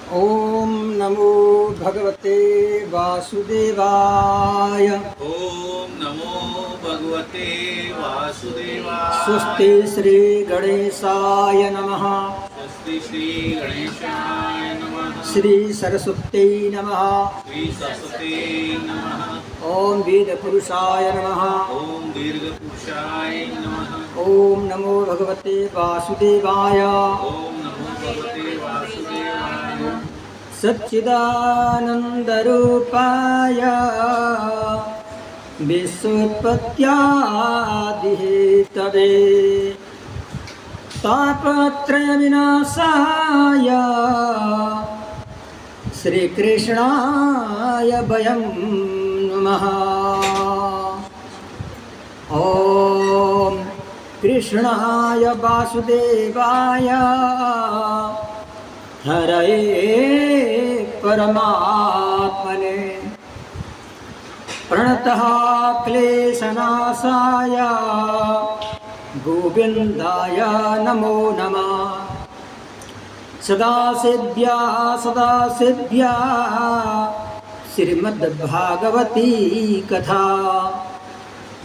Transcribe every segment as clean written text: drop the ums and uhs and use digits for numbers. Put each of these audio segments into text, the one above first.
ओम नमो भगवते वासुदेवाय। ओम नमो भगवते वासुदेवाय। स्वस्ति श्री गणेशाय नमः। स्वस्ति श्री गणेशाय नमः। श्री सरस्वती नमः। श्री सरस्वती नमः। ओम वेद पुरुषाय नमः। ओम दीर्घ पुरुषाय नमः। ओम नमो भगवते वासुदेवाय। ओम नमो भगवते वासुदेवाय। सच्चिदानंदरूपाय विश्वोत्पत्त्यादिहेतवे तापत्रय विनाशाय श्रीकृष्णाय वयं नमः। ओम कृष्णाय वासुदेवाय हरये परमात्मने प्रणतः क्लेशनाशाय गोविन्दाय नमो नमः। सदासिद्ध्या श्रीमद्भागवती कथा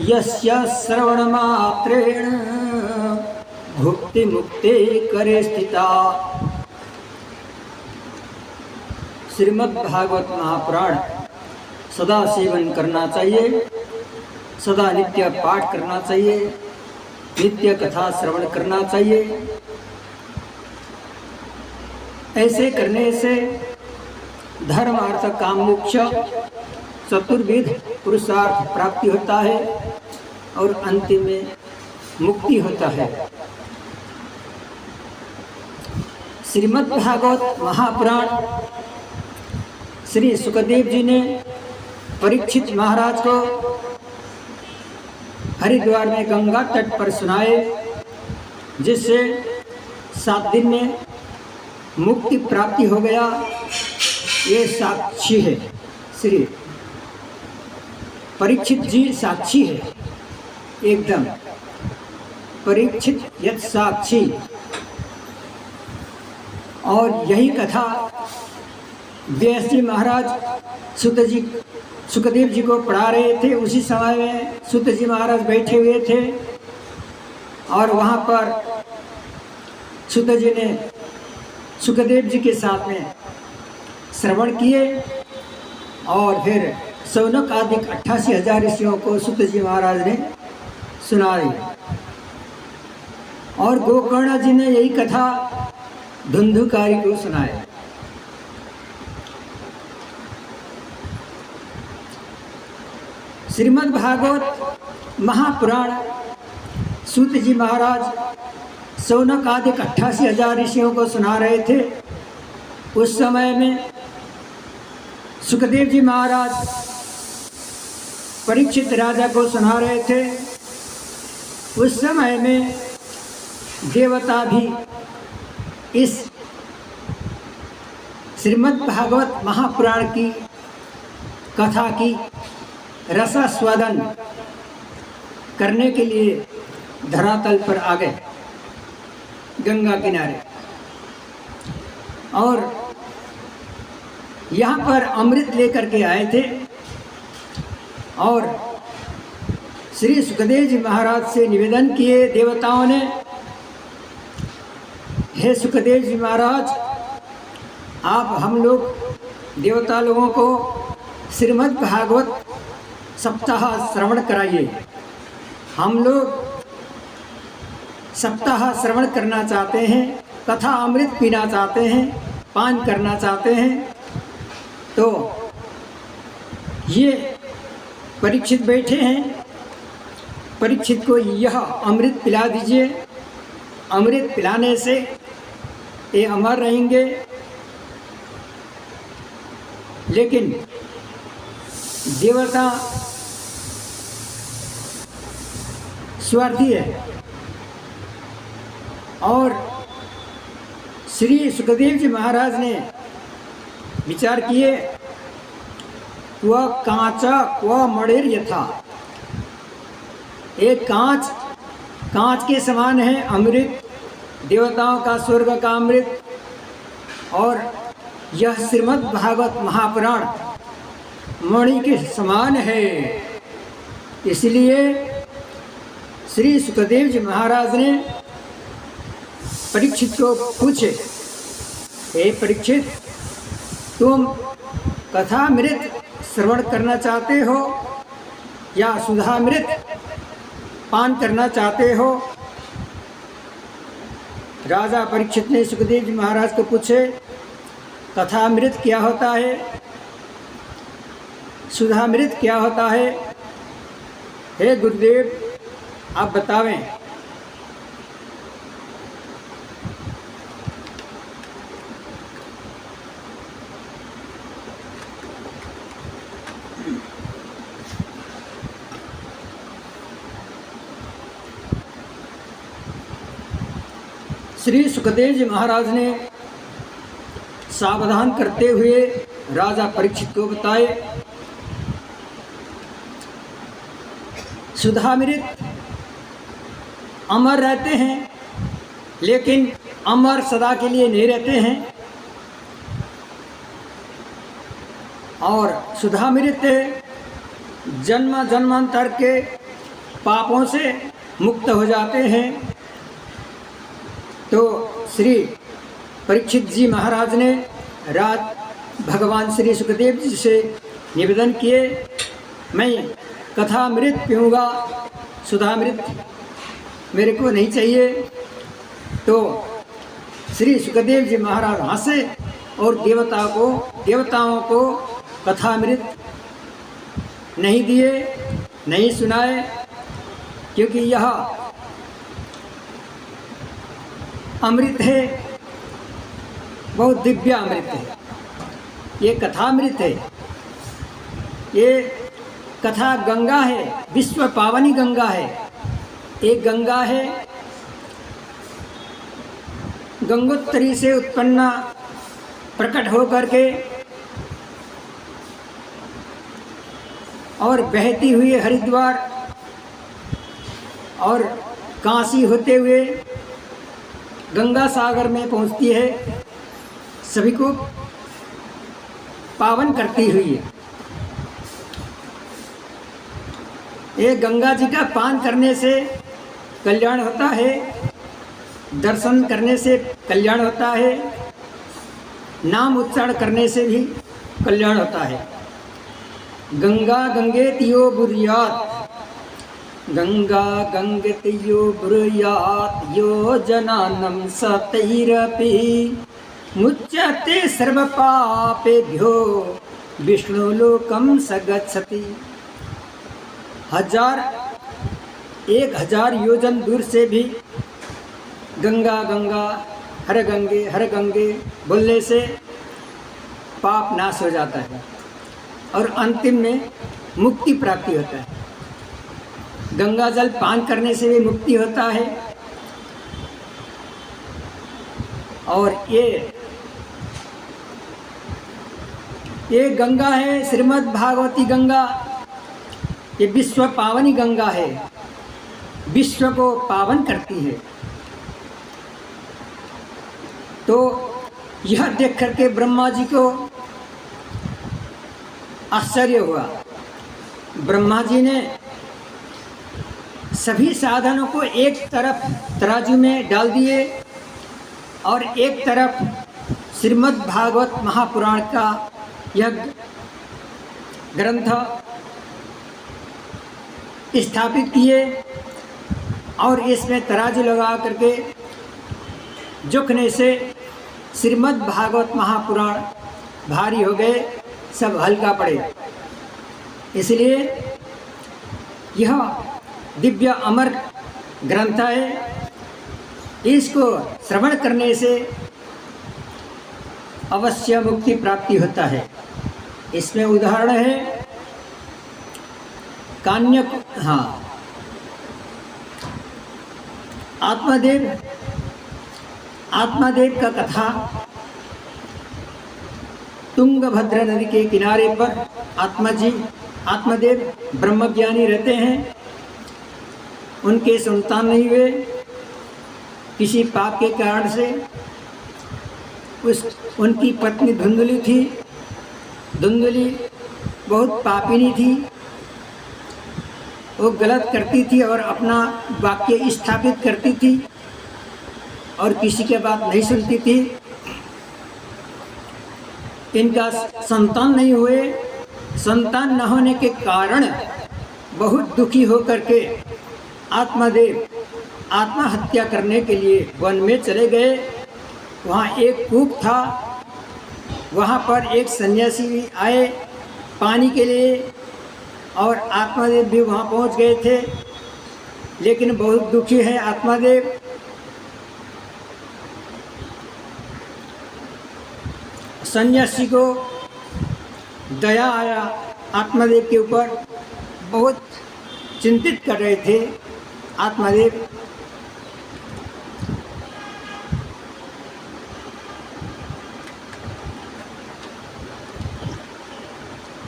यस्य श्रवणमात्रेण भुक्तिमुक्ते करे स्थिता। श्रीमद्भागवत महापुराण सदा सेवन करना चाहिए, सदा नित्य पाठ करना चाहिए, नित्य कथा श्रवण करना चाहिए। ऐसे करने से धर्म अर्थ काम मोक्ष चतुर्विध पुरुषार्थ प्राप्ति होता है और अंतिम में मुक्ति होता है। श्रीमद्भागवत महापुराण श्री सुखदेव जी ने परीक्षित महाराज को हरिद्वार में गंगा तट पर सुनाए, जिससे 7 दिन में मुक्ति प्राप्ति हो गया। ये साक्षी है, श्री परीक्षित जी साक्षी है, एकदम परीक्षित यत् साक्षी। और यही कथा व्यास जी महाराज सुखदेव जी को पढ़ा रहे थे। उसी समय में सुत जी महाराज बैठे हुए थे और वहाँ पर सुत जी ने सुखदेव जी के साथ में श्रवण किए और फिर सौनक आदि 88,000 ऋषियों को सुत जी महाराज ने सुनाई। और गोकर्ण जी ने यही कथा धुंधुकारी को सुनाई। श्रीमद्भागवत महापुराण सूत जी महाराज सौनक आदि 88,000 ऋषियों को सुना रहे थे। उस समय में सुखदेव जी महाराज परीक्षित राजा को सुना रहे थे। उस समय में देवता भी इस श्रीमद्भागवत महापुराण की कथा की रसास्वादन करने के लिए धरातल पर आ गए गंगा किनारे। और यहाँ पर अमृत लेकर के आए थे और श्री सुखदेव जी महाराज से निवेदन किए देवताओं ने, हे सुखदेव जी महाराज, आप हम लोग देवता लोगों को श्रीमद्भागवत सप्ताह श्रवण कराइए। हम लोग सप्ताह श्रवण करना चाहते हैं, कथा अमृत पीना चाहते हैं, पान करना चाहते हैं। तो ये परीक्षित बैठे हैं, परीक्षित को यह अमृत पिला दीजिए। अमृत पिलाने से ये अमर रहेंगे। लेकिन देवता स्वार्थी है और श्री सुखदेव जी महाराज ने विचार किए, वह कांचा क्व मणिर यथा, एक कांच के समान है अमृत, देवताओं का स्वर्ग का अमृत, और यह श्रीमद् भागवत महापुराण मणि के समान है। इसलिए श्री सुखदेव जी महाराज ने परीक्षित को पूछे, हे परीक्षित, तुम कथामृत श्रवण करना चाहते हो या सुधामृत पान करना चाहते हो? राजा परीक्षित ने सुखदेव जी महाराज को पूछे, कथामृत क्या होता है, सुधामृत क्या होता है? हे गुरुदेव, आप बतावें। श्री सुखदेव जी महाराज ने सावधान करते हुए राजा परीक्षित को बताए, सुधामृत अमर रहते हैं, लेकिन अमर सदा के लिए नहीं रहते हैं। और सुधामृत जन्म जन्मांतर के पापों से मुक्त हो जाते हैं। तो श्री परीक्षित जी महाराज ने भगवान श्री सुखदेव जी से निवेदन किए, मैं कथामृत पीऊँगा, सुधामृत मेरे को नहीं चाहिए। तो श्री सुखदेव जी महाराज हंसे और देवताओं को कथामृत नहीं दिए, नहीं सुनाए, क्योंकि यह अमृत है, बहुत दिव्य अमृत है। ये कथामृत है, ये कथा गंगा है, विश्व पावनी गंगा है। एक गंगा है, गंगोत्तरी से उत्पन्न प्रकट होकर के और बहती हुई हरिद्वार और काशी होते हुए गंगा सागर में पहुंचती है, सभी को पावन करती हुई है। ये गंगा जी का पान करने से कल्याण होता है, दर्शन करने से कल्याण होता है, नाम उच्चारण करने से भी कल्याण होता है। गंगा गंगेतियो बुर्यात, गंगा गंगेतियो बुर्यात, यो जनानं सतैरपि मुच्यते सर्वपापेभ्यो विष्णुलोकं स गच्छति। 1000 योजन दूर से भी गंगा गंगा हर गंगे बोलने से पाप नाश हो जाता है और अंतिम में मुक्ति प्राप्ति होता है। गंगा जल पान करने से भी मुक्ति होता है। और ये गंगा है श्रीमद् भागवती गंगा, ये विश्व पावनी गंगा है, विश्व को पावन करती है। तो यह देख करके ब्रह्मा जी को आश्चर्य हुआ। ब्रह्मा जी ने सभी साधनों को एक तरफ तराजू में डाल दिए और एक तरफ श्रीमद् भागवत महापुराण का यह ग्रंथ स्थापित किए और इसमें तराजू लगा करके जोखने से श्रीमद् भागवत महापुराण भारी हो गए, सब हल्का पड़े। इसलिए यह दिव्य अमर ग्रंथ है, इसको श्रवण करने से अवश्य मुक्ति प्राप्ति होता है। इसमें उदाहरण है आत्मादेव का कथा। तुंगभद्रा नदी के किनारे पर आत्मादेव ब्रह्मज्ञानी रहते हैं। उनके संतान नहीं हुए किसी पाप के कारण से, उनकी पत्नी धुंधली थी। धुंधली बहुत पापिनी थी, वो गलत करती थी और अपना वाक्य स्थापित करती थी और किसी के बात नहीं सुनती थी। इनका संतान नहीं हुए। संतान न होने के कारण बहुत दुखी होकर के आत्मादेव आत्महत्या करने के लिए वन में चले गए। वहाँ एक कूप था, वहाँ पर एक सन्यासी आए पानी के लिए और आत्मादेव भी वहाँ पहुँच गए थे, लेकिन बहुत दुखी है आत्मादेव। सन्यासी को दया आया आत्मादेव के ऊपर, बहुत चिंतित कर रहे थे आत्मादेव।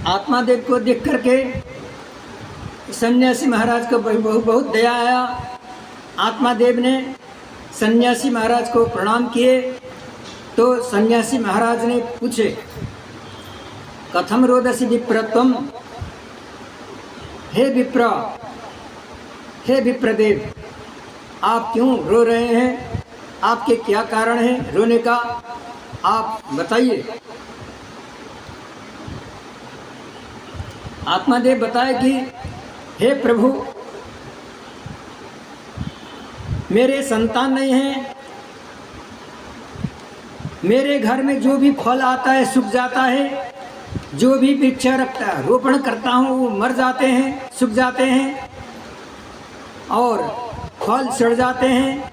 आत्मादेव को देख करके सन्यासी महाराज को बहुत दया आया। आत्मादेव ने सन्यासी महाराज को प्रणाम किए तो सन्यासी महाराज ने पूछे, कथम रोदसी विप्रत्वम, हे विप्र, हे विप्रदेव, आप क्यों रो रहे हैं? आपके क्या कारण है रोने का, आप बताइए। आत्मादेव बताए कि हे प्रभु, मेरे संतान नहीं हैं, मेरे घर में जो भी फल आता है सूख जाता है, जो भी वृक्ष रोपण करता हूँ वो मर जाते हैं, सूख जाते हैं और फल सड़ जाते हैं।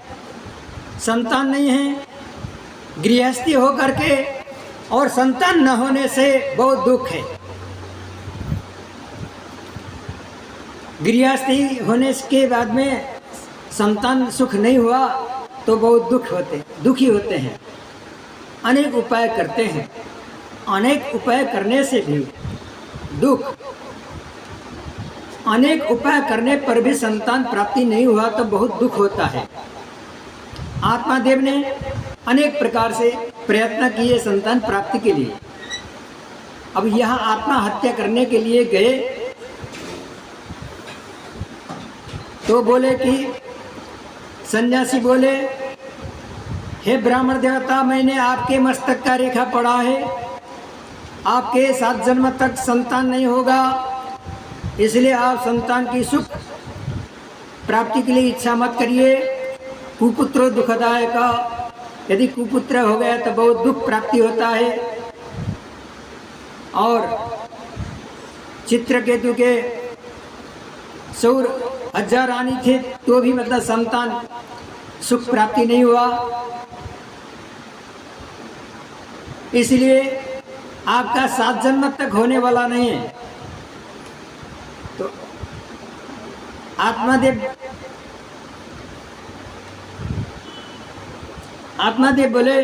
संतान नहीं है, गृहस्थी हो करके और संतान न होने से बहुत दुख है। गृहस्थी होने के बाद में संतान सुख नहीं हुआ तो बहुत दुखी होते हैं। अनेक उपाय करते हैं, अनेक उपाय करने से भी दुख, अनेक उपाय करने पर भी संतान प्राप्ति नहीं हुआ तो बहुत दुख होता है। आत्मादेव ने अनेक प्रकार से प्रयत्न किए संतान प्राप्ति के लिए। अब यहाँ आत्महत्या करने के लिए गए तो बोले कि सन्यासी बोले, हे ब्राह्मण देवता, मैंने आपके मस्तक का रेखा पढ़ा है, आपके 7 जन्म तक संतान नहीं होगा, इसलिए आप संतान की सुख प्राप्ति के लिए इच्छा मत करिए। कुपुत्र दुखदायक, यदि कुपुत्र हो गया तो बहुत दुख प्राप्ति होता है। और चित्रकेतु के सौर 1000 रानी थे तो भी मतलब संतान सुख प्राप्ति नहीं हुआ, इसलिए आपका 7 जन्म तक होने वाला नहीं है। तो आत्मादेव बोले,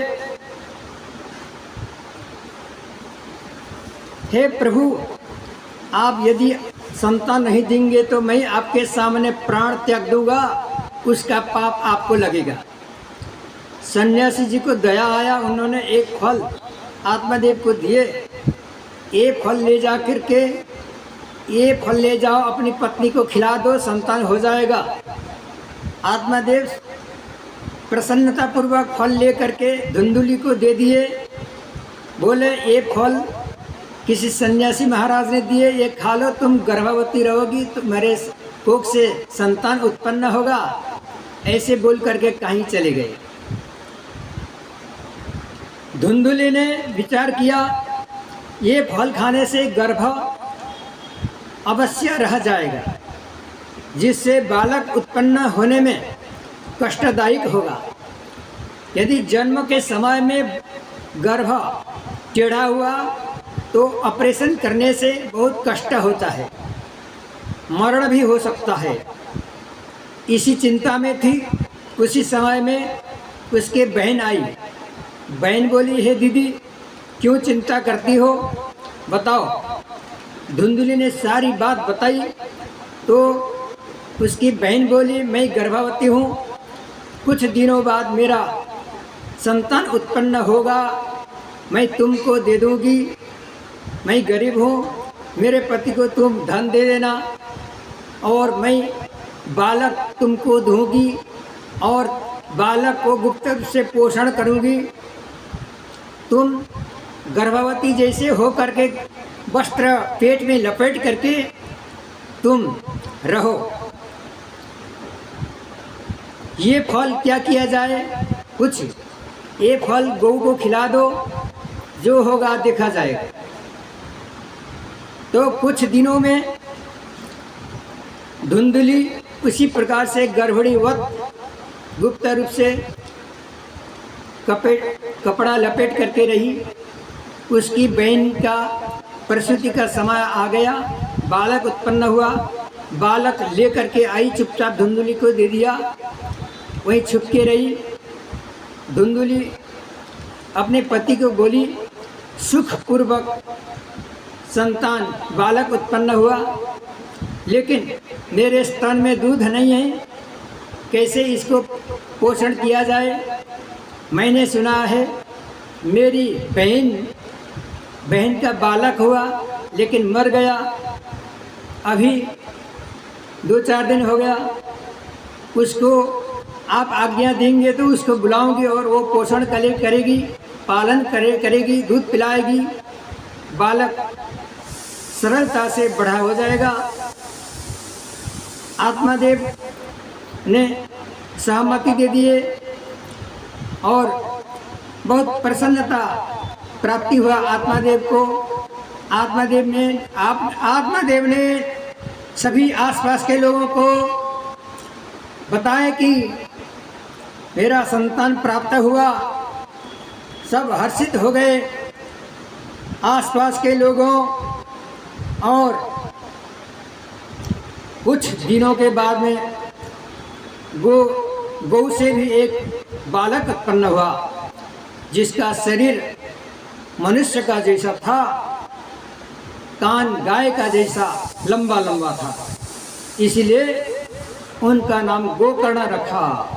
हे प्रभु, आप यदि संतान नहीं देंगे तो मैं आपके सामने प्राण त्याग दूंगा, उसका पाप आपको लगेगा। सन्यासी जी को दया आया, उन्होंने एक फल आत्मादेव को दिए। ये फल ले जा करके, ये फल ले जाओ, अपनी पत्नी को खिला दो, संतान हो जाएगा। आत्मादेव प्रसन्नतापूर्वक फल ले करके धुंधली को दे दिए। बोले, ये फल किसी सन्यासी महाराज ने दिए, ये खा लो, तुम गर्भवती रहोगी, तुम्हारे कोख से संतान उत्पन्न होगा। ऐसे बोल करके कहीं चले गए। धुंधली ने विचार किया, ये फल खाने से गर्भ अवश्य रह जाएगा, जिससे बालक उत्पन्न होने में कष्टदायक होगा। यदि जन्म के समय में गर्भ टेढ़ा हुआ तो ऑपरेशन करने से बहुत कष्ट होता है, मरण भी हो सकता है। इसी चिंता में थी। उसी समय में उसके बहन आई। बहन बोली, हे दीदी, क्यों चिंता करती हो, बताओ। धुंधली ने सारी बात बताई तो उसकी बहन बोली, मैं गर्भवती हूँ, कुछ दिनों बाद मेरा संतान उत्पन्न होगा मैं तुमको दे दूंगी, मैं गरीब हूँ, मेरे पति को तुम धन दे देना और मैं बालक तुमको दूंगी और बालक को गुप्त रूप से पोषण करूंगी। तुम गर्भवती जैसे हो करके वस्त्र पेट में लपेट करके तुम रहो। ये फल क्या किया जाए, कुछ ये फल गौ को खिला दो, जो होगा देखा जाएगा। तो कुछ दिनों में धुंधली उसी प्रकार से गर्भणीवत गुप्त रूप से कपड़ा लपेट करके रही। उसकी बहन का प्रसूति का समय आ गया, बालक उत्पन्न हुआ, बालक ले करके आई, चुपचाप धुंधली को दे दिया, वहीं छुप के रही। धुंधली अपने पति को बोली, सुखपूर्वक संतान बालक उत्पन्न हुआ, लेकिन मेरे स्तन में दूध नहीं है, कैसे इसको पोषण किया जाए। मैंने सुना है मेरी बहन का बालक हुआ लेकिन मर गया, अभी 2-4 दिन हो गया, उसको आप आज्ञा देंगे तो उसको बुलाऊंगी और वो पोषण करेगी, पालन करेगी, दूध पिलाएगी, बालक सरलता से बड़ा हो जाएगा। आत्मादेव ने सहमति दे दिए और बहुत प्रसन्नता प्राप्ति हुआ आत्मादेव को। आत्मादेव ने सभी आसपास के लोगों को बताया कि मेरा संतान प्राप्त हुआ। सब हर्षित हो गए आसपास के लोगों, और कुछ दिनों के बाद में गौ से भी एक बालक उत्पन्न हुआ, जिसका शरीर मनुष्य का जैसा था, कान गाय का जैसा लंबा लंबा था, इसलिए उनका नाम गोकर्ण रखा।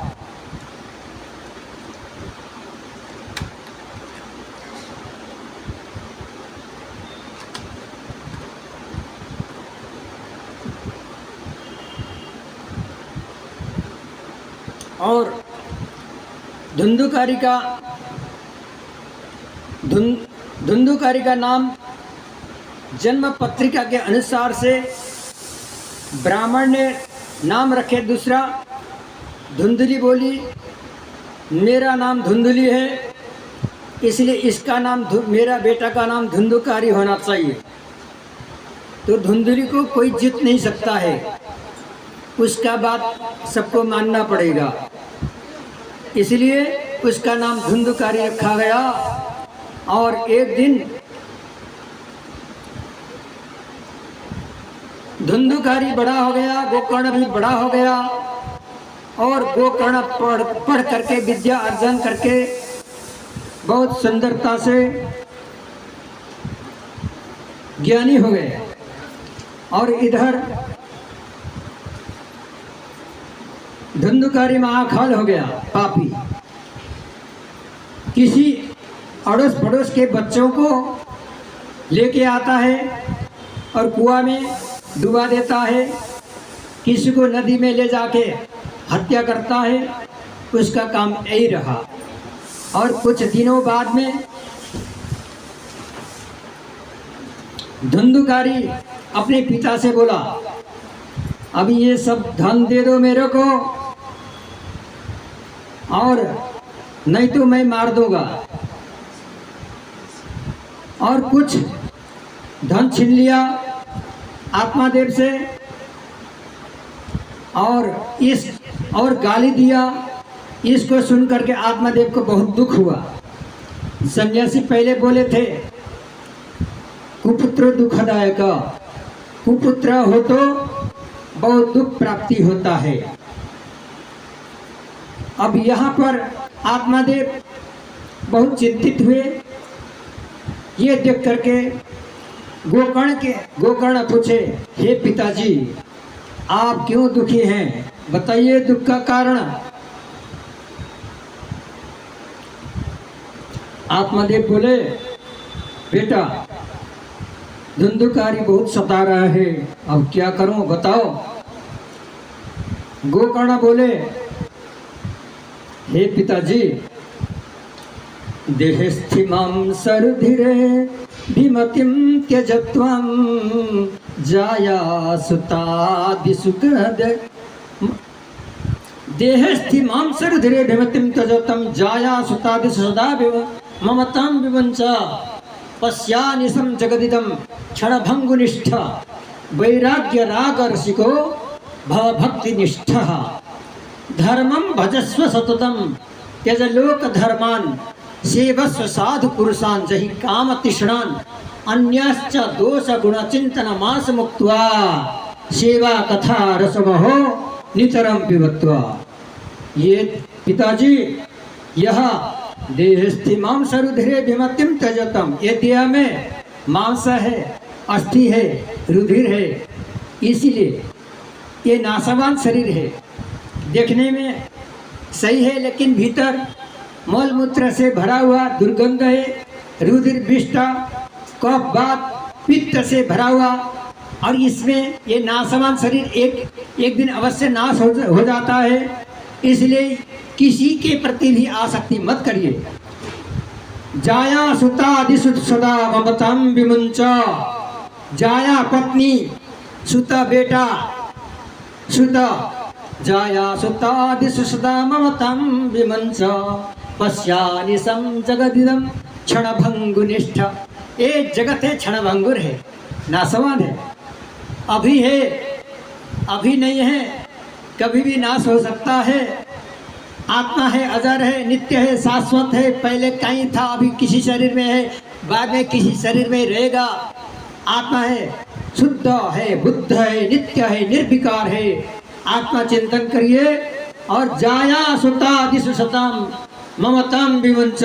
और धुंधुकारी का नाम जन्म पत्रिका के अनुसार से ब्राह्मण ने नाम रखे दूसरा। धुंधली बोली, मेरा नाम धुंधली है, इसलिए इसका नाम मेरा बेटा का नाम धुंधुकारी होना चाहिए। तो धुंधली को कोई जीत नहीं सकता है, उसका बात सबको मानना पड़ेगा, इसलिए उसका नाम धुंधुकारी रखा गया। और एक दिन धुंधुकारी बड़ा हो गया, गोकर्ण भी बड़ा हो गया, और गोकर्ण पढ़ करके विद्या अर्जन करके बहुत सुंदरता से ज्ञानी हो गए। और इधर धुंधुकारी महाखाल हो गया, पापी। किसी अड़ोस पड़ोस के बच्चों को लेके आता है और कुआं में डुबा देता है, किसी को नदी में ले जाके हत्या करता है, उसका काम यही रहा। और कुछ दिनों बाद में धुंधुकारी अपने पिता से बोला, अभी ये सब धन दे दो मेरे को, और नहीं तो मैं मार दूंगा। और कुछ धन छीन लिया आत्मादेव से, और गाली दिया। इसको सुन करके आत्मादेव को बहुत दुख हुआ। सन्यासी पहले बोले थे, कुपुत्र दुखदायक, कुपुत्र हो तो बहुत दुख प्राप्ति होता है। अब यहाँ पर आत्मादेव बहुत चिंतित हुए। ये देख करके गोकर्ण पूछे, हे पिताजी, आप क्यों दुखी हैं, बताइए दुख का कारण। आत्मदेव बोले, बेटा धुंधुकारी बहुत सता रहा है, अब क्या करूं बताओ। गोकर्ण बोले, हे पिताजी, देहस्थिमां सरुधिरे विमतिं त्यजत्वं जाया सुतादिसुखद देहस्थिमां सरुधिरे विमतिं त्यजत्वं जाया सुतादिसु सदा ममतां विवञ्च पश्यानिशं जगदिदं क्षणभङ्गुनिष्ठ वैराग्य राग रसिको भवभक्तिनिष्ठः धर्मं भजस्व सततं त्यज लोक धर्मान् सेवस्व साधु पुरुषान् जहि काम तृष्णान् अन्यश्च दोष गुण चिंतन मास मुक्त्वा सेवा कथा रसमहो नितरम पिबत्वा। ये पिताजी, यह देहस्थि मांस रुधिरे विमतिम त्यजतम, ये देह में मांस है, अस्थि है, रुधिर है, इसीलिए ये नाशवान शरीर है। देखने में सही है लेकिन भीतर मल मूत्र से भरा हुआ दुर्गंध है, रुधिर विष्टा कफ वात पित्त से भरा हुआ, और इसमें ये नाशवान शरीर एक दिन अवश्य नाश हो जाता है। इसलिए किसी के प्रति भी आसक्ति मत करिए। जाया सुतादिसु सदा ममतां विमुंच, जाया पत्नी, सुता बेटा, सुता जाया सुतादिसु सदा ममतां विमुंच पश्यानिशं जगदिदं क्षणभंगुनिष्ठ। ये जगत है, क्षणभंगुर है, नाशवान है, अभी है अभी नहीं है, कभी भी नाश हो सकता है। आत्मा है, अजर है, नित्य है, शाश्वत है, पहले कहीं था, अभी किसी शरीर में है, बाद में किसी शरीर में रहेगा। आत्मा है, शुद्ध है, बुद्ध है, नित्य है, निर्विकार है। आत्मा चिंतन करिए। और जाया सुतादिसु सतम ममतां विमुंच,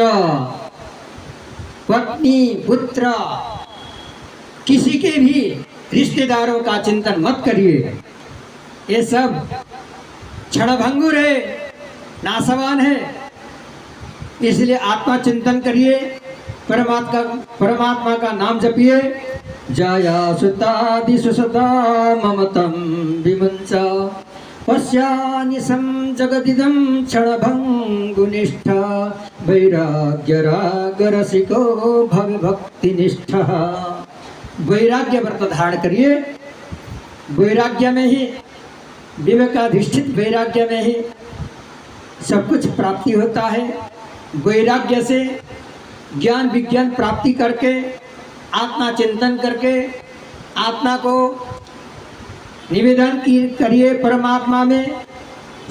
पत्नी पुत्र किसी के भी रिश्तेदारों का चिंतन मत करिए, ये सब क्षणभंगुर है, नाशवान है। इसलिए आत्मा चिंतन करिए, परमात्मा का नाम जपिए। जाया सुतादिसु सदा ममतां विमुंच पश्यानिशं जगदिदं क्षणभंगुनिष्ठ वैराग्य राग रसिको भक्तिनिष्ठः। वैराग्य व्रत धारण करिए। वैराग्य में ही, विवेकाधिष्ठित वैराग्य में ही सब कुछ प्राप्ति होता है। वैराग्य से ज्ञान विज्ञान प्राप्ति करके, आत्मा चिंतन करके, आत्मा को निवेदन करिए, परमात्मा में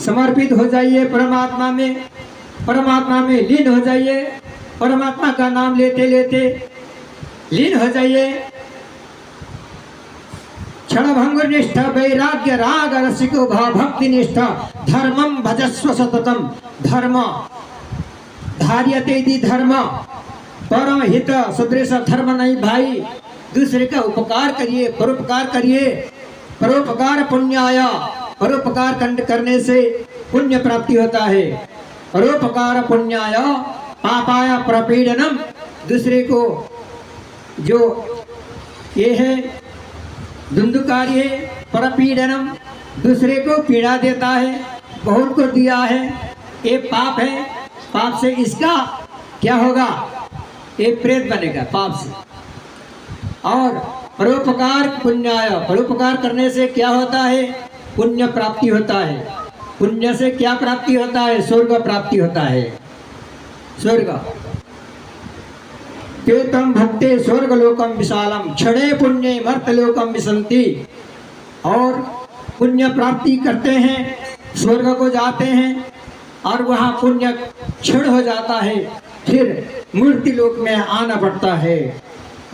समर्पित हो जाइए, परमात्मा में लीन हो जाइए। परमात्मा का नाम लेते लेते लीन हो जाइए। क्षणभंगुर निष्ठा वैराग्य राग रसिको भक्ति निष्ठा धर्मं भजस्व सततम। धर्म धार्यते यदि धर्म, परम हित सदृश धर्म नहीं भाई। दूसरे का उपकार करिए, परोपकार करिए। परोपकार पुण्याय, परोपकार करने से पुण्य प्राप्ति होता है। परोपकार पुण्याय पापाय प्रपीडनम। दूसरे को जो ये है धुंधुकारी है, परपीडनम, दूसरे को पीड़ा देता है, बहुत को दिया है, ये पाप है। पाप से इसका क्या होगा? ये प्रेत बनेगा पाप से। और परोपकार पुण्याय, परोपकार करने से क्या होता है? पुण्य प्राप्ति होता है। पुण्य से क्या प्राप्ति होता है? स्वर्ग प्राप्ति होता है। स्वर्ग पेतम भक्ते स्वर्गलोकम विशालम क्षणे पुण्य मर्तलोकम विसंति। और पुण्य प्राप्ति करते हैं, स्वर्ग को जाते हैं, और वहाँ पुण्य क्षण हो जाता है, फिर मूर्ति लोक में आना पड़ता है।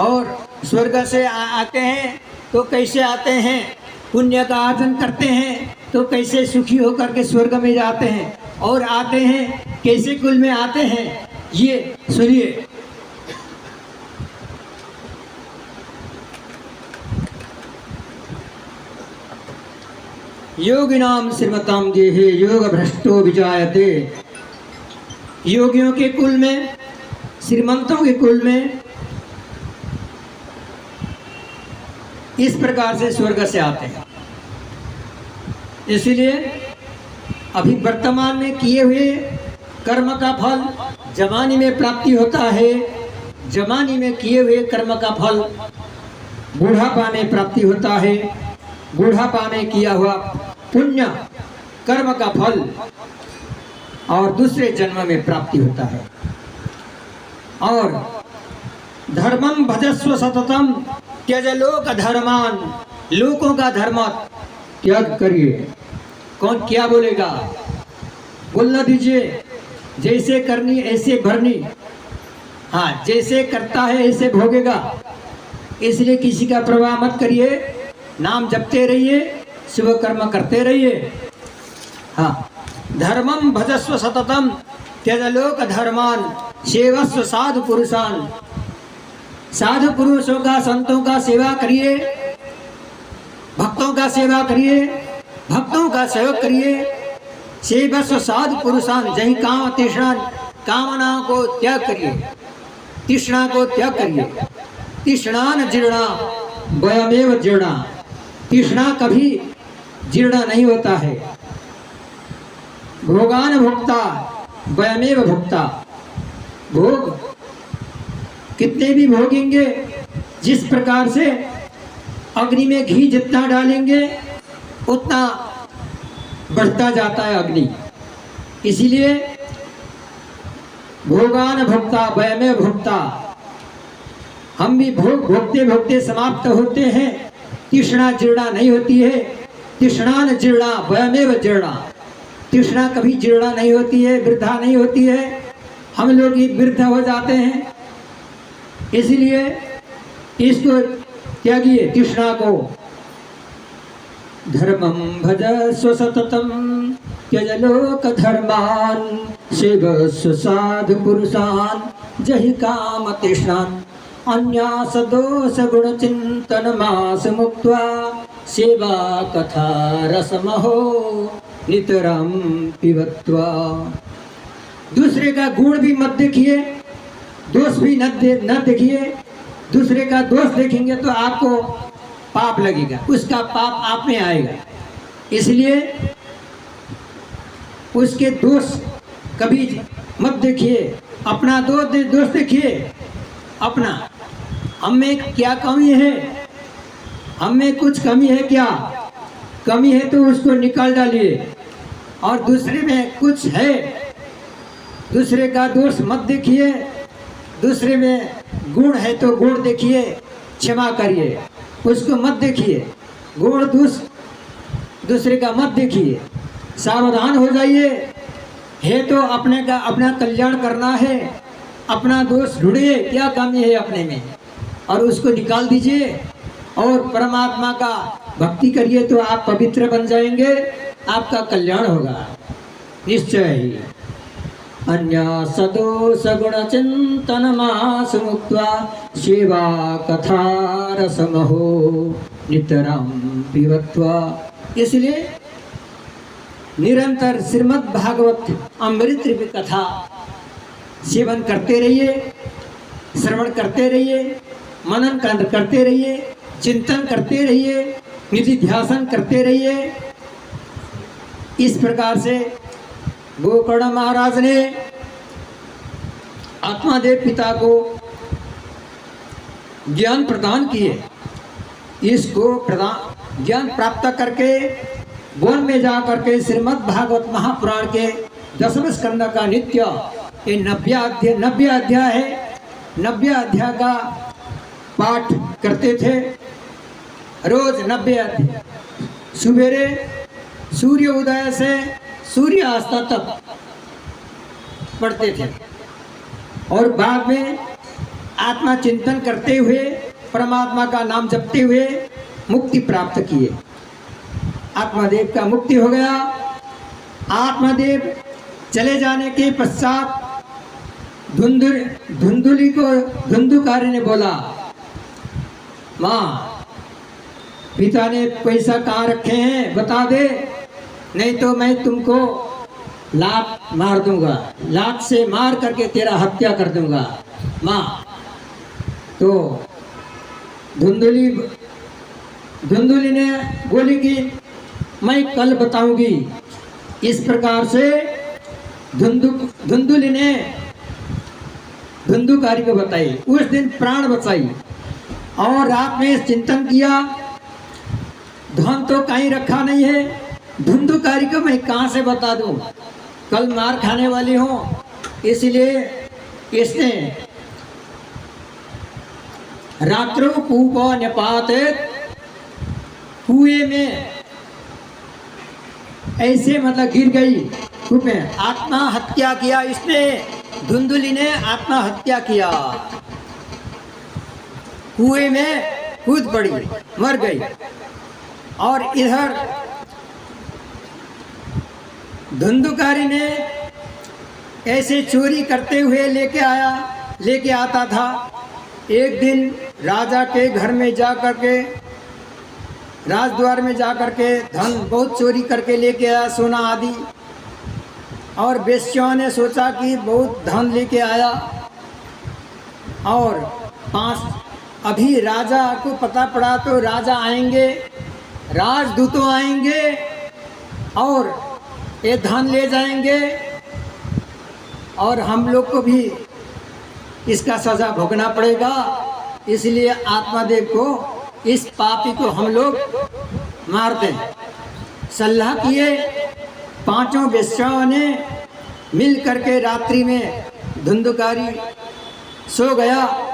और स्वर्ग से आते हैं तो कैसे आते हैं? पुण्य का आर्जन करते हैं तो कैसे सुखी होकर के स्वर्ग में जाते हैं। और आते हैं कैसे कुल में आते हैं, ये सुनिए। योगिनाम श्रीमताम गेहे योग भ्रष्टो विजायते। योगियों के कुल में श्रीमंतों के कुल में इस प्रकार से स्वर्ग से आते हैं। इसलिए अभी वर्तमान में किए हुए कर्म का फल जवानी में प्राप्ति होता है, जवानी में किए हुए कर्म का फल बूढ़ापा में प्राप्ति होता है, बूढ़ापा में किया हुआ पुण्य कर्म का फल और दूसरे जन्म में प्राप्ति होता है। और धर्मम भजस्व सततम त्यज लोक धर्मान, लोकों का धर्म त्याग करिए। कौन क्या बोलेगा? बोलना दीजिए, जैसे करनी ऐसे भरनी। हाँ, जैसे करता है ऐसे भोगेगा, इसलिए किसी का प्रवाह मत करिए, नाम जपते रहिए, शुभ कर्म करते रहिए। हाँ, धर्मम भजस्व सततम त्यज लोक धर्मान सेवस्व साधु पुरुषान, साधु पुरुषों का, संतों का सेवा करिए, भक्तों का सेवा करिए, भक्तों का सहयोग करिए। सेवस्व साधु पुरुषान जही काम तृष्णा, कामनाओं को त्याग करिए, तृष्णा को त्याग करिए। तृष्णा न जीर्णा वयमेव जीर्णा, तृष्णा कभी जीर्ण नहीं होता है। भोगान भोक्ता वयमेव भोक्ता, भोग कितने भी भोगेंगे, जिस प्रकार से अग्नि में घी जितना डालेंगे उतना बढ़ता जाता है अग्नि। इसीलिए भोगान भोक्ता वयमेव भोक्ता, हम भी भोग भोगते भोगते समाप्त होते हैं। तृष्णा जीर्णा नहीं होती है, तृष्णा न जीर्णा वयमेव जीर्णा, तृष्णा कभी जीर्णा नहीं होती है, वृद्धा नहीं होती है। हम लोग ही वृद्ध हो जाते हैं, इसलिए इसको त्यागिए, तृष्णा को। धर्मम भजस्व सततम त्यज लोक धर्मान सेवस्व साधु पुरुषान जहि काम तृष्णान अन्यास दोष गुण चिंतन मास मुक्त्वा सेवा कथा रसमहो नितरम पिबत्वा। दूसरे का गुण भी मत देखिए, दोष भी न देखिए। दूसरे का दोष देखेंगे तो आपको पाप लगेगा, उसका पाप आप में आएगा। इसलिए उसके दोष कभी मत देखिए, अपना दोष देखिए। अपना, हम में क्या कमी है, हम में कुछ कमी है क्या? कमी है तो उसको निकाल डालिए। और दूसरे में कुछ है, दूसरे का दोष मत देखिए। दूसरे में गुण है तो गुण देखिए, क्षमा करिए, उसको मत देखिए। गुण दोष दूसरे का मत देखिए, सावधान हो जाइए। है तो अपने का, अपना कल्याण करना है, अपना दोष ढूंढिए, क्या कमी है अपने में, और उसको निकाल दीजिए। और परमात्मा का भक्ति करिए तो आप पवित्र बन जाएंगे, आपका कल्याण होगा निश्चय ही। अन्य सदोष गुण चिंतन मास मुक्त्वा सेवा कथा रसमहो नितरम पिबत्वा। इसलिए निरंतर श्रीमद् भागवत अमृत रूपी कथा सेवन करते रहिए, श्रवण करते रहिए, मनन करते रहिए, चिंतन करते रहिए, निधि ध्यासन करते रहिए। इस प्रकार से गोकर्ण महाराज ने आत्मादेव पिता को ज्ञान प्रदान किए। इसको ज्ञान प्राप्त करके वन में जा करके श्रीमद् भागवत महापुराण के 10वें स्कंद का नित्य ये 90 अध्याय है, 90 अध्याय का पाठ करते थे। रोज 90 अध्याय सुबेरे सूर्य उदय से सूर्य अस्त तक पढ़ते थे, और बाद में आत्मा चिंतन करते हुए, परमात्मा का नाम जपते हुए मुक्ति प्राप्त किए। आत्मादेव का मुक्ति हो गया। आत्मादेव चले जाने के पश्चात धुंधुली को धुंधुकारी ने बोला, माँ पिता ने पैसा कहाँ रखे हैं बता दे, नहीं तो मैं तुमको लात मार दूंगा, लात से मार करके तेरा हत्या कर दूंगा। माँ। तो धुंधुली ने बोली कि मैं कल बताऊंगी। इस प्रकार से धुंधुली ने धुंधुकारी को बताई, उस दिन प्राण बचाई। और रात में चिंतन किया, धन तो कहीं रखा नहीं है, धुंधुकारी को मैं कहाँ से बता दूं, कल मार खाने वाली हूं। इसलिए इसने रात्रो कूप निपात, कुएं में ऐसे मतलब गिर गई कूप में, आत्महत्या किया इसने। धुंधुली ने आत्महत्या किया, कुएं में कूद पड़ी, मर गई। और इधर धुंधुकारी ने ऐसे चोरी करते हुए लेके आता था। एक दिन राजा के घर में जा करके, राजद्वार में जा करके धन बहुत चोरी करके लेके आया, सोना आदि। और वेश्याओं ने सोचा कि बहुत धन लेके आया। और अभी राजा को पता पड़ा तो राजा आएंगे, राजदूतों आएंगे और ये धन ले जाएंगे और हम लोग को भी इसका सज़ा भोगना पड़ेगा। इसलिए आत्मादेव को, इस पापी को हम लोग मारते हैं। सलाह किए, पांचों वेश्याओं ने मिल करके रात्रि में धुंधुकारी सो गया,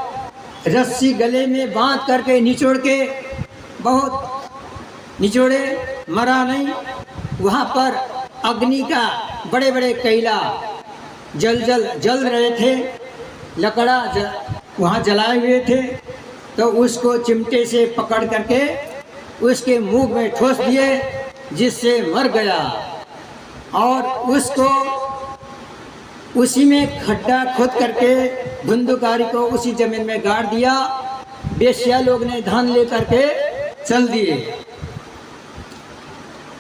रस्सी गले में बांध करके निचोड़ के, बहुत निचोड़े, मरा नहीं। वहाँ पर अग्नि का बड़े बड़े कैला जल रहे थे, लकड़ा वहाँ जलाए हुए थे। तो उसको चिमटे से पकड़ करके उसके मुंह में ठोस दिए, जिससे मर गया। और उसको उसी में खड्डा खोद करके धुंधुकारी को उसी जमीन में गाड़ दिया। वेश्या लोग ने धन ले करके चल दिए,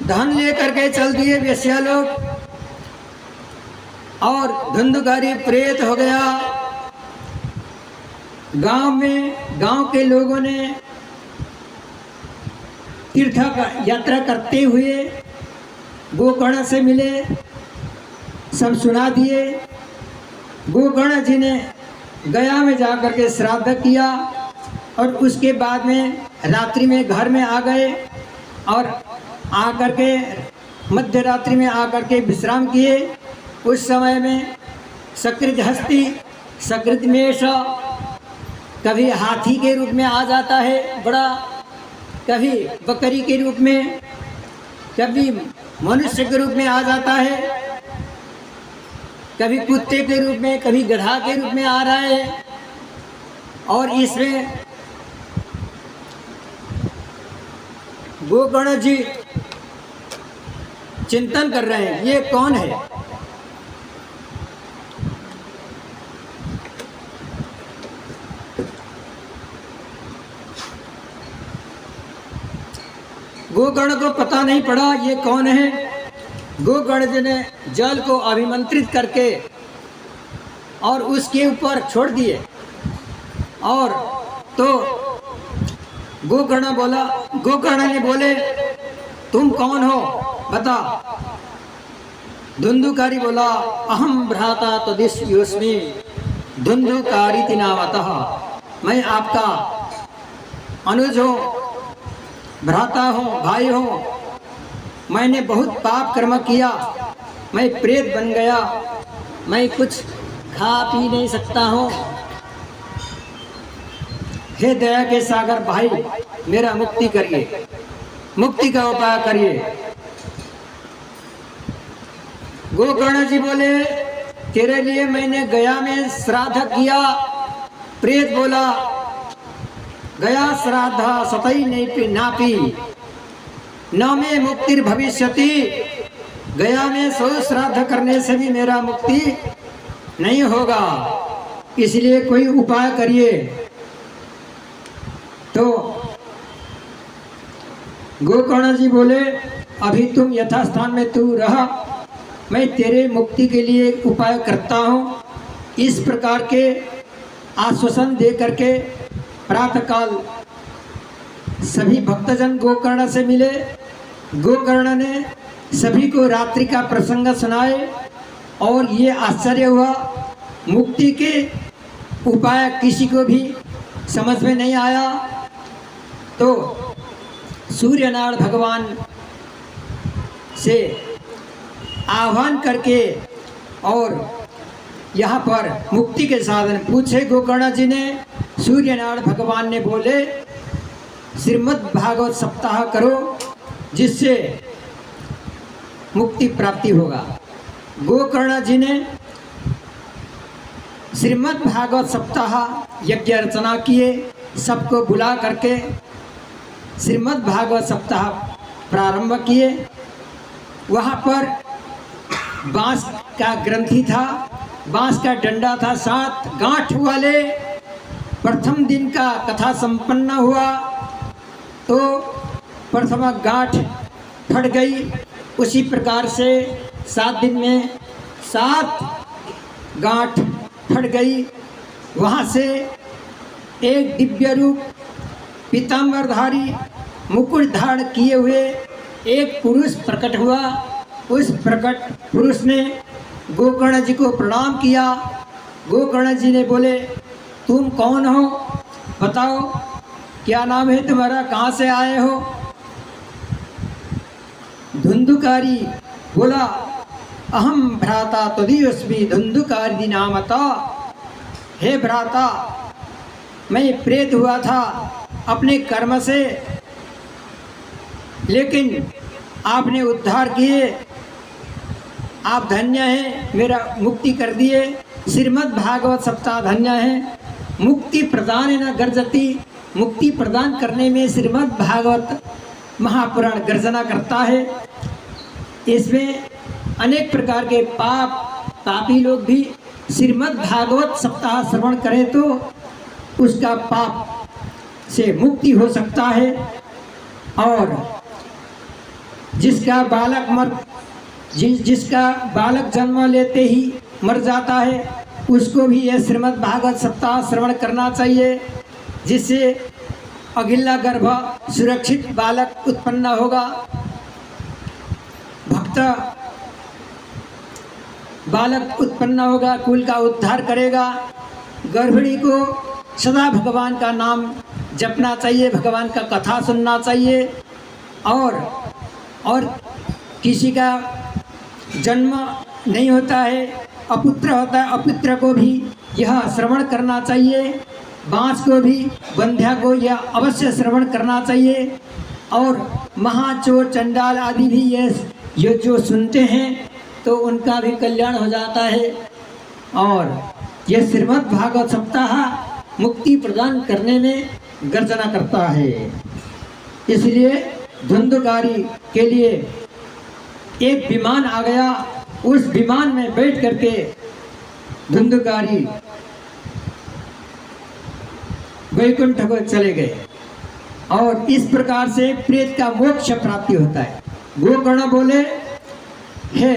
धन ले करके चल दिए वेश्या लोग। और धुंधुकारी प्रेत हो गया। गांव के लोगों ने तीर्थ यात्रा करते हुए गोकर्ण से मिले, सब सुना दिए। गोकर्ण जी ने गया में जाकर के श्राद्ध किया और उसके बाद में रात्रि में घर में आ गए और आकर के मध्य रात्रि में आकर के विश्राम किए। उस समय में सकृत हस्ती, सकृत मेष कभी हाथी के रूप में आ जाता है बड़ा, कभी बकरी के रूप में, कभी मनुष्य के रूप में आ जाता है, कभी कुत्ते के रूप में, कभी गधा के रूप में आ रहा है। और इसमें गोकर्ण जी चिंतन कर रहे हैं, ये कौन है। गोकर्ण को पता नहीं पड़ा ये कौन है। गोकर्ण जी ने जल को अभिमंत्रित करके और उसके ऊपर छोड़ दिए। और तो गोकर्ण ने बोले, तुम कौन हो बता। धुंधुकारी बोला, अहम भ्राता तदिस्योस्मि धुंधुकारी नामतः, मैं आपका अनुज हूँ, भ्राता हूँ, भाई हूँ। मैंने बहुत पाप कर्म किया, मैं प्रेत बन गया, मैं कुछ खा पी नहीं सकता हूँ। हे दया के सागर भाई, मेरा मुक्ति करिए, मुक्ति का उपाय करिए। गोकर्ण जी बोले, तेरे लिए मैंने गया में श्राद्ध किया। प्रेत बोला, गया श्राद्ध सतई नहीं नापी, न में मुक्ति भविष्यति। गया में 100 श्राद्ध करने से भी मेरा मुक्ति नहीं होगा, इसलिए कोई उपाय करिए। तो गोकर्ण जी बोले, अभी तुम यथास्थान में तू रहा, मैं तेरे मुक्ति के लिए उपाय करता हूँ। इस प्रकार के आश्वासन दे करके प्रातःकाल सभी भक्तजन गोकर्ण से मिले। गोकर्ण ने सभी को रात्रि का प्रसंग सुनाए और ये आश्चर्य हुआ, मुक्ति के उपाय किसी को भी समझ में नहीं आया। तो सूर्यनारायण भगवान से आह्वान करके और यहाँ पर मुक्ति के साधन पूछे गोकर्ण जी ने। सूर्यनारायण भगवान ने बोले श्रीमद् भागवत सप्ताह करो जिससे मुक्ति प्राप्ति होगा। गोकर्ण जी ने श्रीमद् भागवत सप्ताह यज्ञ रचना किए, सबको बुला करके श्रीमद् भागवत सप्ताह प्रारंभ किए। वहाँ पर बांस का ग्रंथि था, बांस का डंडा था, 7 गांठ वाले। प्रथम दिन का कथा संपन्न हुआ तो प्रथम गांठ फट गई। उसी प्रकार से 7 दिन में 7 गांठ फट गई। वहाँ से एक दिव्य रूप पीताम्बरधारी मुकुट धारण किए हुए एक पुरुष प्रकट हुआ। उस प्रकट पुरुष ने गोकर्ण जी को प्रणाम किया। गोकर्ण जी ने बोले तुम कौन हो, बताओ क्या नाम है तुम्हारा, कहाँ से आए हो। धुंधुकारी बोला अहम भ्राता तदीयस्मि धुंधुकारी नामता। हे भ्राता, मैं प्रेत हुआ था अपने कर्म से, लेकिन आपने उद्धार किए, आप धन्य हैं, मेरा मुक्ति कर दिए। श्रीमद् भागवत सप्ताह धन्य है। मुक्ति प्रदान न गर्जति, मुक्ति प्रदान करने में श्रीमद् भागवत महापुराण गर्जना करता है। इसमें अनेक प्रकार के पापी लोग भी श्रीमद् भागवत सप्ताह श्रवण करें तो उसका पाप से मुक्ति हो सकता है। और जिसका बालक जन्म लेते ही मर जाता है उसको भी यह श्रीमद् भागवत सप्ताह श्रवण करना चाहिए, जिससे अगिला गर्भ सुरक्षित बालक उत्पन्न होगा। भक्त बालक उत्पन्न होगा, कुल का उद्धार करेगा। गर्भिणी को सदा भगवान का नाम जपना चाहिए, भगवान का कथा सुनना चाहिए। और किसी का जन्म नहीं होता है, अपुत्र होता है, अपुत्र को भी यह श्रवण करना चाहिए। बांस को भी, बंध्या को यह अवश्य श्रवण करना चाहिए। और महाचोर चंडाल आदि भी ये जो सुनते हैं तो उनका भी कल्याण हो जाता है। और यह श्रीमद् भागवत सप्ताह मुक्ति प्रदान करने में गर्जना करता है। इसलिए धुंधुकारी के लिए एक विमान आ गया, उस विमान में बैठ करके धुंधुकारी वैकुंठ को चले गए। और इस प्रकार से प्रेत का मोक्ष प्राप्ति होता है। गोकर्ण बोले हे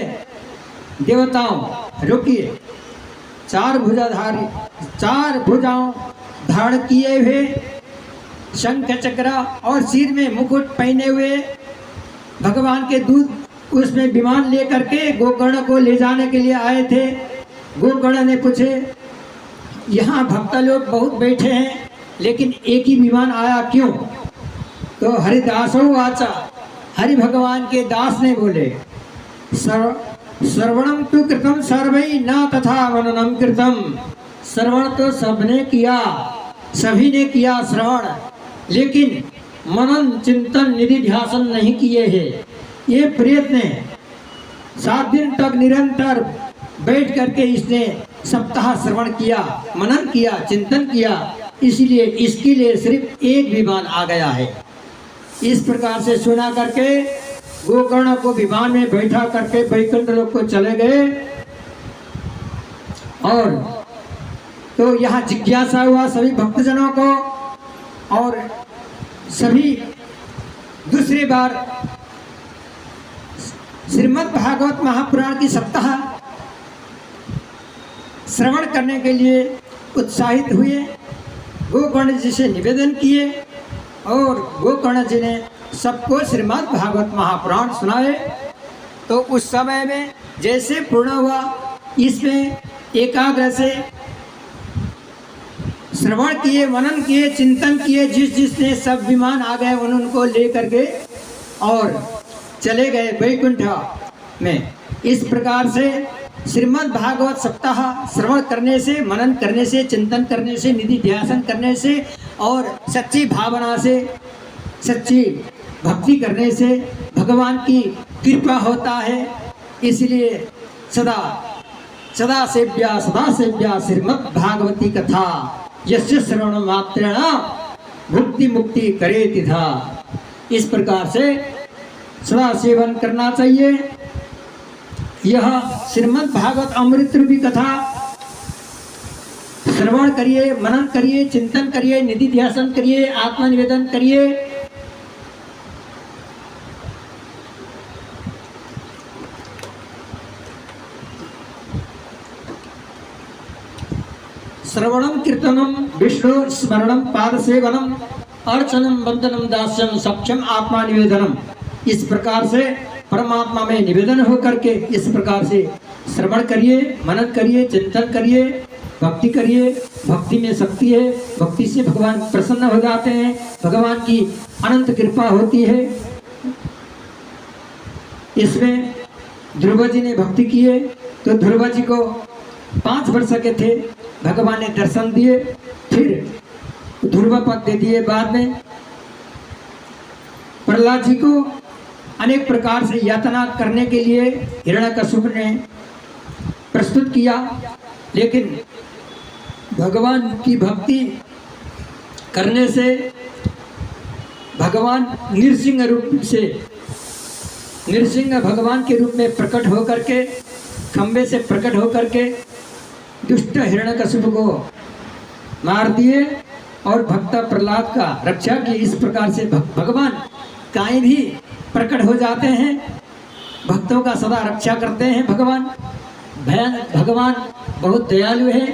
देवताओं रुकिए, 4 भुजाओं धारण किए हुए, शंख चक्र और सिर में मुकुट पहने हुए भगवान के दूत उसमें विमान लेकर के गोकर्ण को ले जाने के लिए आए थे। गोकर्ण ने पूछे यहाँ भक्त लोग बहुत बैठे हैं लेकिन एक ही विमान आया क्यों? तो हरिदासो वाचा, हरि भगवान के दास ने बोले श्रवणम तु कृतम सर्वै न तथा मननम कृतम। श्रवण तो सबने किया, सभी ने किया श्रवण, लेकिन मनन चिंतन निधि ध्यासन नहीं किए हैं। ये प्रेत ने 7 दिन तक निरंतर बैठ करके इसने सप्ताह श्रवण किया, मनन किया, चिंतन किया, इसलिए इसके लिए सिर्फ एक विमान आ गया है। इस प्रकार से सुना करके गोकर्ण को विमान में बैठा करके वैकुंठ लोक को चले गए। और तो यहाँ जिज्ञासा हुआ सभी भक्तजनों को, और सभी दूसरी बार श्रीमद् भागवत महापुराण की सप्ताह श्रवण करने के लिए उत्साहित हुए, गोकर्ण जी से निवेदन किए और गोकर्ण जी ने सबको श्रीमद् भागवत महापुराण सुनाए। तो उस समय में जैसे पूर्ण हुआ, इसमें एकाग्र से श्रवण किए, मनन किए, चिंतन किए, जिसने सब विमान आ गए उनको लेकर के और चले गए वैकुंठ में। इस प्रकार से श्रीमद् भागवत सप्ताह श्रवण करने से, मनन करने से, चिंतन करने से, निधि ध्यान करने से और सच्ची भावना से, सच्ची भक्ति करने से भगवान की कृपा होता है। इसलिए सदा सदा सेव्या श्रीमद् भागवती कथा यस्य श्रवण मात्रेण भुक्ति मुक्ति करेति था। इस प्रकार से सदा सेवन करना चाहिए। यह श्रीमद् भागवत अमृत रूपी कथा श्रवण करिए, मनन करिए, चिंतन करिए, निधि ध्यान करिए, आत्मनिवेदन करिए। श्रवणम कीर्तनम विष्णु स्मरणम पाद सेवनम अर्चनम वंदनम दास्यम सक्षम आत्मा निवेदनम। इस प्रकार से परमात्मा में निवेदन होकर के इस प्रकार से श्रवण करिए, मनन करिए, चिंतन करिए, भक्ति करिए। भक्ति में शक्ति है, भक्ति से भगवान प्रसन्न हो जाते हैं, भगवान की अनंत कृपा होती है। इसमें ध्रुव जी ने भक्ति किए तो ध्रुव जी को 5 वर्ष के थे, भगवान ने दर्शन दिए, फिर ध्रुव पद दे दिए। बाद में प्रहलाद जी को अनेक प्रकार से यातना करने के लिए हिरण्यकश्यप ने प्रस्तुत किया, लेकिन भगवान की भक्ति करने से भगवान नृसिंह रूप से, नृसिंह भगवान के रूप में प्रकट होकर के, खंबे से प्रकट होकर के दुष्ट हिरण्यकश्यप को मार दिए और भक्त प्रहलाद का रक्षा की। इस प्रकार से भगवान कहीं भी प्रकट हो जाते हैं, भक्तों का सदा रक्षा करते हैं। भगवान बहुत दयालु है,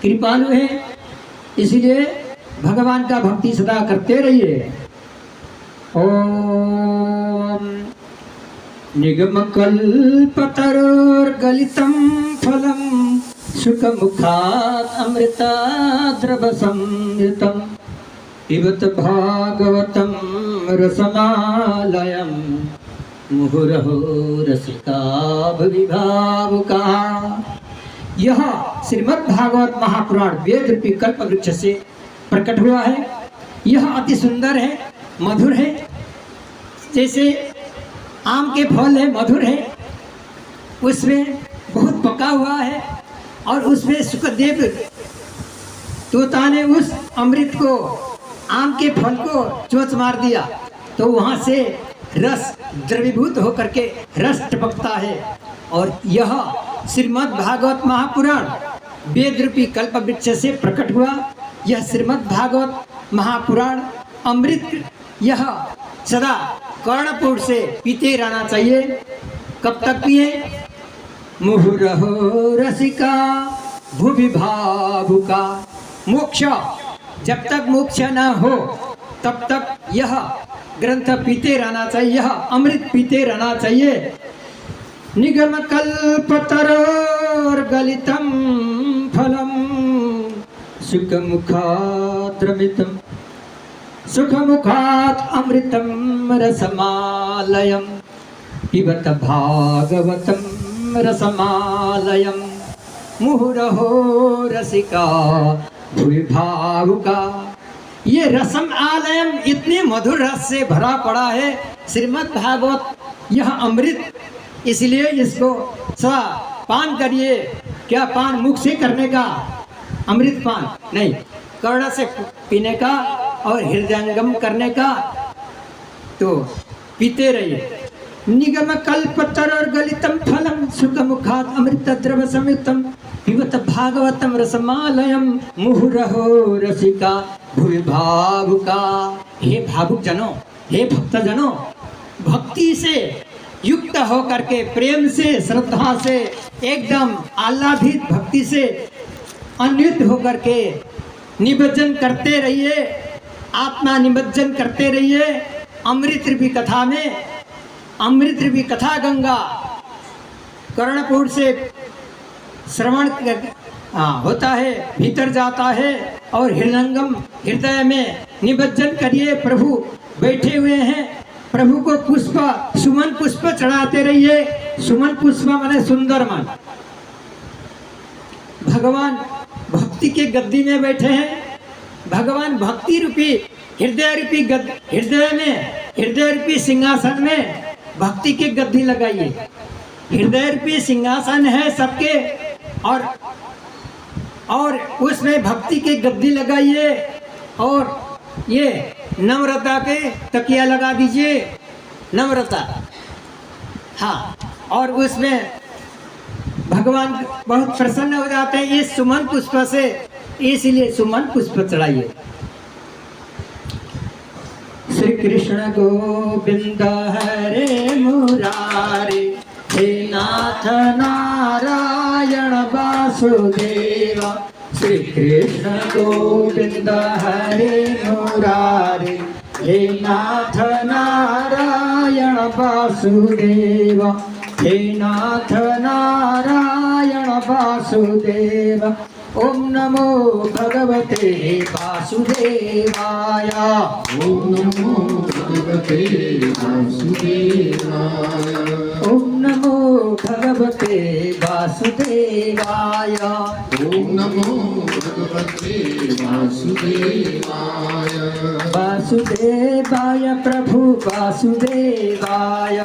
कृपालु है, इसलिए भगवान का भक्ति सदा करते रहिए। ओम निगमकल्पतरोर्गलितं फलं सुखमुखात् अमृताद्रवसंयुतं पिबत भागवतं रसमालयं मुहुरहो रसिका भुवि भावुकाः। यह श्रीमद् भागवत महापुराण वेद रूपी कल्प वृक्ष से प्रकट हुआ है। यह अति सुंदर है, मधुर है, जैसे आम के फल है, मधुर है, उसमें बहुत पका हुआ है और उसमें सुखदेव तोता ने उस अमृत को, आम के फल को चोंच मार दिया तो वहाँ से रस द्रवीभूत होकर के रस टपकता है। और यह श्रीमद् भागवत महापुराण वेद रूपी कल्प वृक्ष से प्रकट हुआ। यह श्रीमद् भागवत महापुराण अमृत, यह सदा कर्णपुर से पीते रहना चाहिए। कब तक पिए? मुहुरहो रसिका भुवि भावुका। मोक्ष, जब तक मोक्ष न हो तब तक यह ग्रंथ पीते रहना चाहिए, यह अमृत पीते रहना चाहिए। निगम कल्पतरोर्गलितं फलं सुखमुखाद्रमितं सुखमुखात् अमृतं रसमालयं पिबत भागवतं रसमालयं मुहुरहो रसिका भुवि भावुका। ये रसम आलयम इतने मधुर रस से भरा पड़ा है श्रीमद् भागवत, यह अमृत, इसलिए इसको सदा पान करिए। क्या पान मुख से करने का, अमृत पान नहीं, कर्ण से पीने का और हृदयंगम करने का, तो पीते रहिए। निगम कल्पतरोर्गलितं फलं सुखमुखात् अमृतद्रव संयुक्तं पिबत भागवतं रसमालयं मुहुरहो रसिका भुवि भावुका। हे भावुक जनों, हे भक्त जनों, भक्ति से युक्त होकर के, प्रेम से, श्रद्धा से, एकदम आह्लादित भक्ति से अन्वित होकर के निमज्जन करते रहिए, आत्मा निमज्जन करते रहिए। अमृत रूपी कथा में, अमृत रूपी कथा गंगा कर्णपुर से श्रवण होता है, भीतर जाता है और हृदयंगम हृदय में निमज्जन करिए। प्रभु बैठे हुए हैं, प्रभु को पुष्प सुमन पुष्प चढ़ाते रहिए। सुमन पुष्प माने सुंदर मन। भगवान भक्ति के गद्दी में बैठे हैं। भगवान भक्ति रूपी हृदय रूपी हृदय में, हृदय रूपी सिंहासन में भक्ति की गद्दी लगाइए। हृदय रूपी सिंहासन है सबके, और उसमें भक्ति की गद्दी लगाइए। और ये नम्रता के तकिया लगा दीजिए, नम्रता। हाँ, और उसमें भगवान बहुत प्रसन्न हो जाते हैं इस सुमन पुष्प से, इसलिए सुमन पुष्प चढ़ाइए। श्री कृष्ण गोविंद हरे मुरारे, हे नाथ नारायण वासुदेवा। श्री कृष्ण गोविंद हरे मुरारे, हे नाथ नारायण वासुदेवा। हे नाथ नारायण वासुदेवा। ओम नमो भगवते वासुदेवाय। ओम नमो भगवते वासुदेवाय। ओम नमो भगवते वासुदेवाय। ओम नमो भगवते वासुदेवाय। वासुदेवाय प्रभु वासुदेवाय।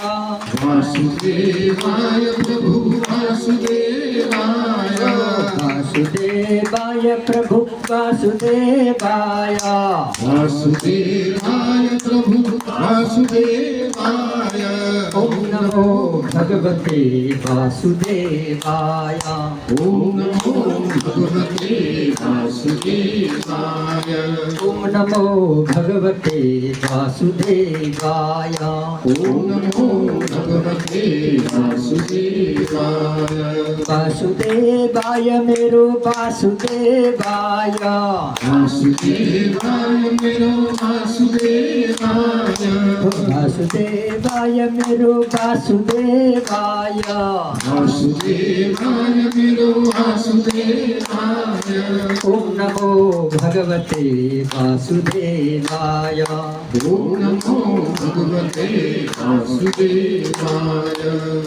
वासुदेवाय प्रभु वासुदेवाय। वासुदेवाय प्रभु वासुदेवाय। वासुदेवाय प्रभु वासुदेवाय। ओम नमो भगवते वासुदेवाय। ओम नमो भगवते वासुदेवाय। ओम नमो भगवते वासुदेवाय। ओम नमो भगवते वासुदेवाय। वासुदेवाय मेरो वासुदेवाय। वासुदेवाय मेरो वासुदेवाय। वासुदेवाय मेरो वासुदेवाय। वासुदेवाय मेरो वासुदेवाय। ओम नमो भगवते वासुदेवाय। ओम नमो भगवते वासुदेवाय।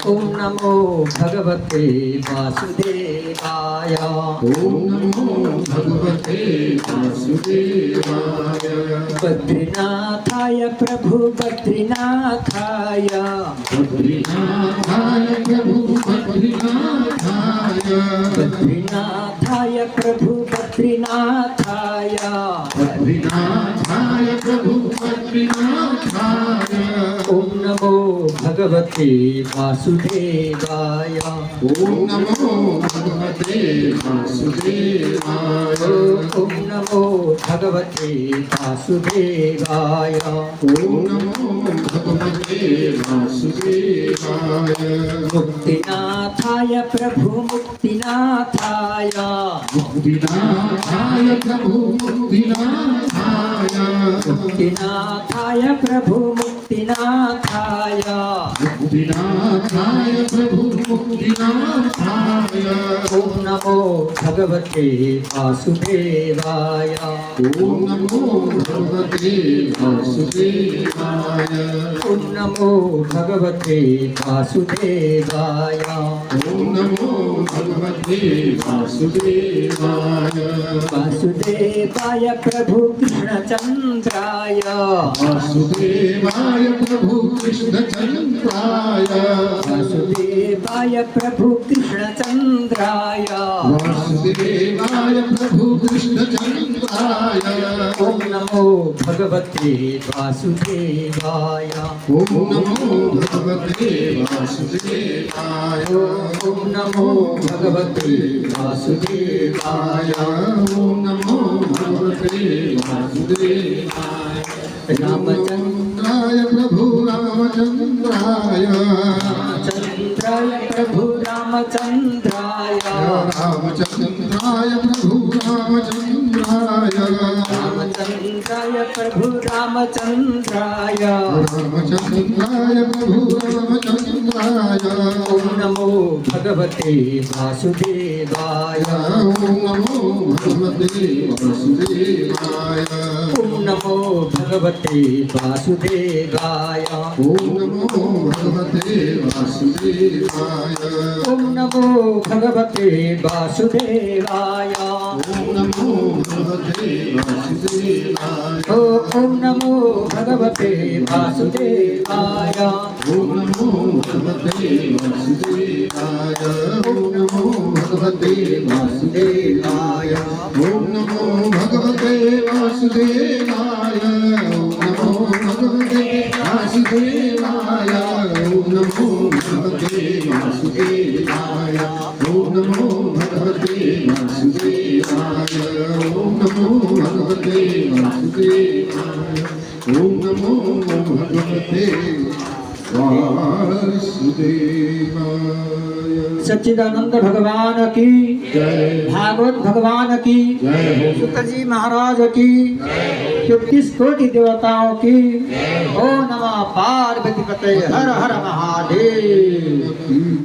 ओम नमो भगवते वासुदेवाय। ओम नमो भगवते वासुदेवाय। बद्रीनाथाय प्रभु बद्रीनाथाय। बद्रीनाथाय प्रभु बद्रीनाथाय। बद्रीनाथाय प्रभु बद्रीनाथाय। बद्रीनाथाय प्रभु बद्रीनाथाय। ओम नमो भगवते वासुदेवाय। ओम नमो भगवते वासुदेवाय। ओम नमो भगवते वासुदेवाय। ओम नमो भगवते वासुदेवाय। मुक्तिनाथाय प्रभु मुक्तिनाथाय। मुक्तिनाथाय प्रभु मुक्तिनाथाय। मुक्तिनाथाय प्रभु मुक्तिनाथाय। मुक्तिनाथाय प्रभु मुक्तिनाथाय। ओम नमो भगवते वासुदेवाय। ओम नमो भगवते वासुदेवाय। ओम नमो भगवते वासुदेवाय। ओम नमो भगवते वासुदेवाय। वासुदेवाय प्रभु कृष्णचंद्राय। वासुदेवाय प्रभु कृष्णचंद्राय। वासुदेवाय प्रभु कृष्णचंद्राय। वासुदेवाय प्रभु कृष्णचंद्राय। ओम नमो भगवते वासुदेवाय। ओम नमो भगवते वासुदेवाय। ओम नमो भगवते वासुदेवाय। ओम नमो भगवते वासुदेवाय। रामचंद्राय प्रभु रामचंद्राय। चंद्राय प्रभु रामचंद्राय। रामचंद्राय प्रभु प्रभु रामचंद्राय रामचंद्राय प्रभु रामचंद्राय ओम नमो भगवते वासुदेवाय ओम नमो भगवते वासुदेवाय ओम नमो भगवते वासुदेवाय ओम नमो भगवते वासुदेवाय ओम नमो भगवते वासुदेवाय ओम नमो भगवते वासुदेवाय ओम नमो भगवते वासुदेवाय ओम नमो भगवते वासुदेवाय ओम नमो भगवते वासुदेवाय ओम नमो भगवते वासुदेवाय ओम नमो भगवते वासुदेवाय ओम नमो भगवते वासुदेवाय ओम नमो भगवते वासुदेवाय ओम नमो भगवते वासुदेवाय ओम नमो भगवते वासुदेवाय सच्चिदानंद भगवान की जय भागवत भगवान की जय हो सुत जी महाराज की 34 कोटि देवताओं की ओ नमः पार्वती पते हर हर महादेव